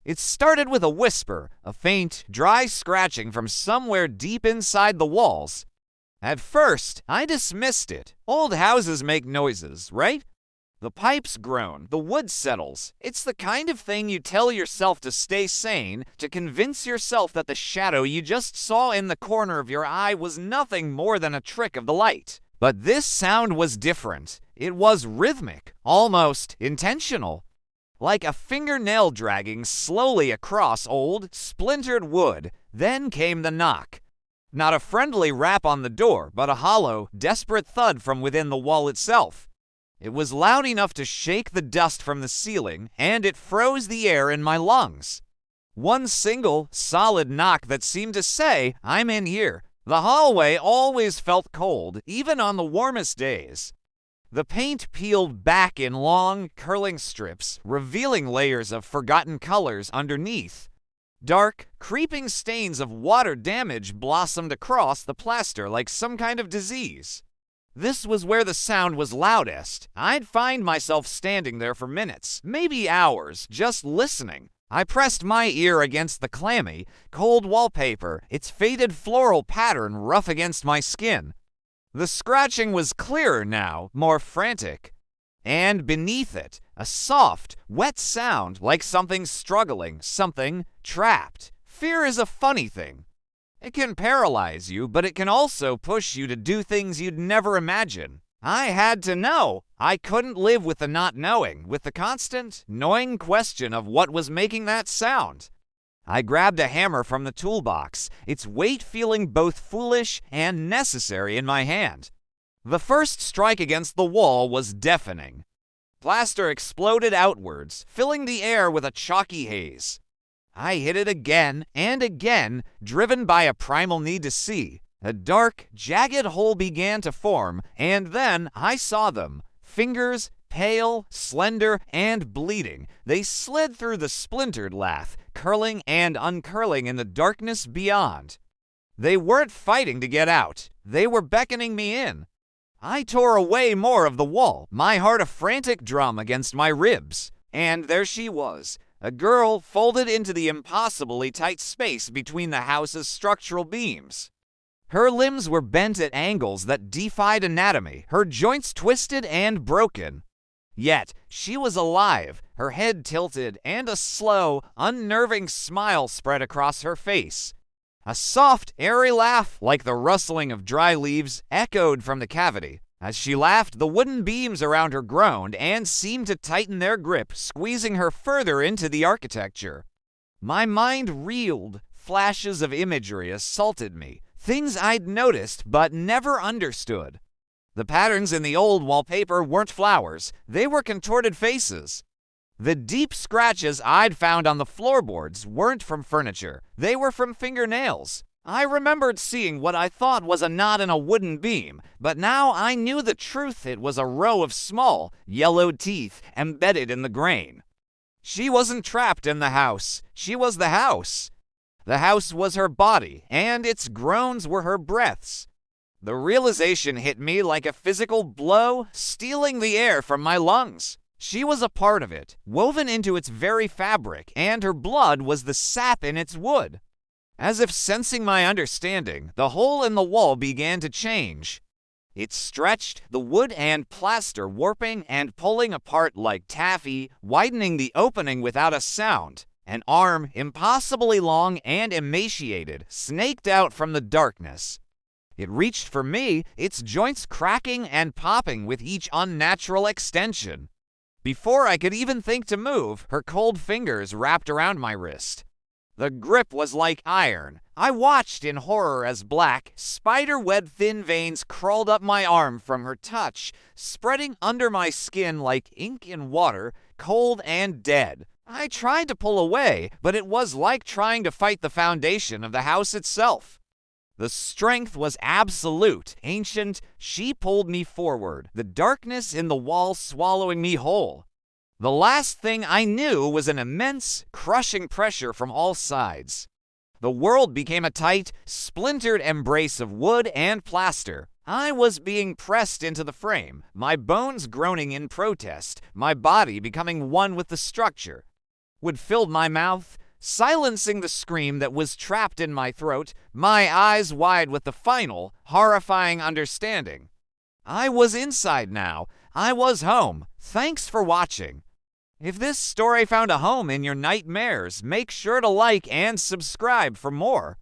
It started with a whisper, a faint, dry scratching from somewhere deep inside the walls. At first, I dismissed it. Old houses make noises, right? The pipes groan, the wood settles. It's the kind of thing you tell yourself to stay sane, to convince yourself that the shadow you just saw in the corner of your eye was nothing more than a trick of the light. But this sound was different. It was rhythmic, almost intentional. Like a fingernail dragging slowly across old, splintered wood. Then came the knock. Not a friendly rap on the door, but a hollow, desperate thud from within the wall itself. It was loud enough to shake the dust from the ceiling, and it froze the air in my lungs. One single, solid knock that seemed to say, "I'm in here." The hallway always felt cold, even on the warmest days. The paint peeled back in long, curling strips, revealing layers of forgotten colors underneath. Dark, creeping stains of water damage blossomed across the plaster like some kind of disease. This was where the sound was loudest. I'd find myself standing there for minutes, maybe hours, just listening. I pressed my ear against the clammy, cold wallpaper, its faded floral pattern rough against my skin. The scratching was clearer now, more frantic. And beneath it, a soft, wet sound like something struggling, something trapped. Fear is a funny thing. It can paralyze you, but it can also push you to do things you'd never imagine. I had to know. I couldn't live with the not knowing, with the constant, gnawing question of what was making that sound. I grabbed a hammer from the toolbox, its weight feeling both foolish and necessary in my hand. The first strike against the wall was deafening. Plaster exploded outwards, filling the air with a chalky haze. I hit it again and again, driven by a primal need to see. A dark, jagged hole began to form, and then I saw them. Fingers, pale, slender, and bleeding. They slid through the splintered lath, curling and uncurling in the darkness beyond. They weren't fighting to get out. They were beckoning me in. I tore away more of the wall, my heart a frantic drum against my ribs. And there she was. A girl folded into the impossibly tight space between the house's structural beams. Her limbs were bent at angles that defied anatomy, her joints twisted and broken. Yet she was alive, her head tilted, and a slow, unnerving smile spread across her face. A soft, airy laugh, like the rustling of dry leaves, echoed from the cavity. As she laughed, the wooden beams around her groaned and seemed to tighten their grip, squeezing her further into the architecture. My mind reeled. Flashes of imagery assaulted me, things I'd noticed but never understood. The patterns in the old wallpaper weren't flowers, they were contorted faces. The deep scratches I'd found on the floorboards weren't from furniture, they were from fingernails. I remembered seeing what I thought was a knot in a wooden beam, but now I knew the truth. It was a row of small, yellowed teeth embedded in the grain. She wasn't trapped in the house. She was the house. The house was her body, and its groans were her breaths. The realization hit me like a physical blow, stealing the air from my lungs. She was a part of it, woven into its very fabric, and her blood was the sap in its wood. As if sensing my understanding, the hole in the wall began to change. It stretched, the wood and plaster warping and pulling apart like taffy, widening the opening without a sound. An arm, impossibly long and emaciated, snaked out from the darkness. It reached for me, its joints cracking and popping with each unnatural extension. Before I could even think to move, her cold fingers wrapped around my wrist. The grip was like iron. I watched in horror as black, spider-web thin veins crawled up my arm from her touch, spreading under my skin like ink in water, cold and dead. I tried to pull away, but it was like trying to fight the foundation of the house itself. The strength was absolute, ancient. She pulled me forward, the darkness in the wall swallowing me whole. The last thing I knew was an immense, crushing pressure from all sides. The world became a tight, splintered embrace of wood and plaster. I was being pressed into the frame, my bones groaning in protest, my body becoming one with the structure. would fill my mouth, silencing the scream that was trapped in my throat, my eyes wide with the final, horrifying understanding. I was inside now. I was home. Thanks for watching. If this story found a home in your nightmares, make sure to like and subscribe for more.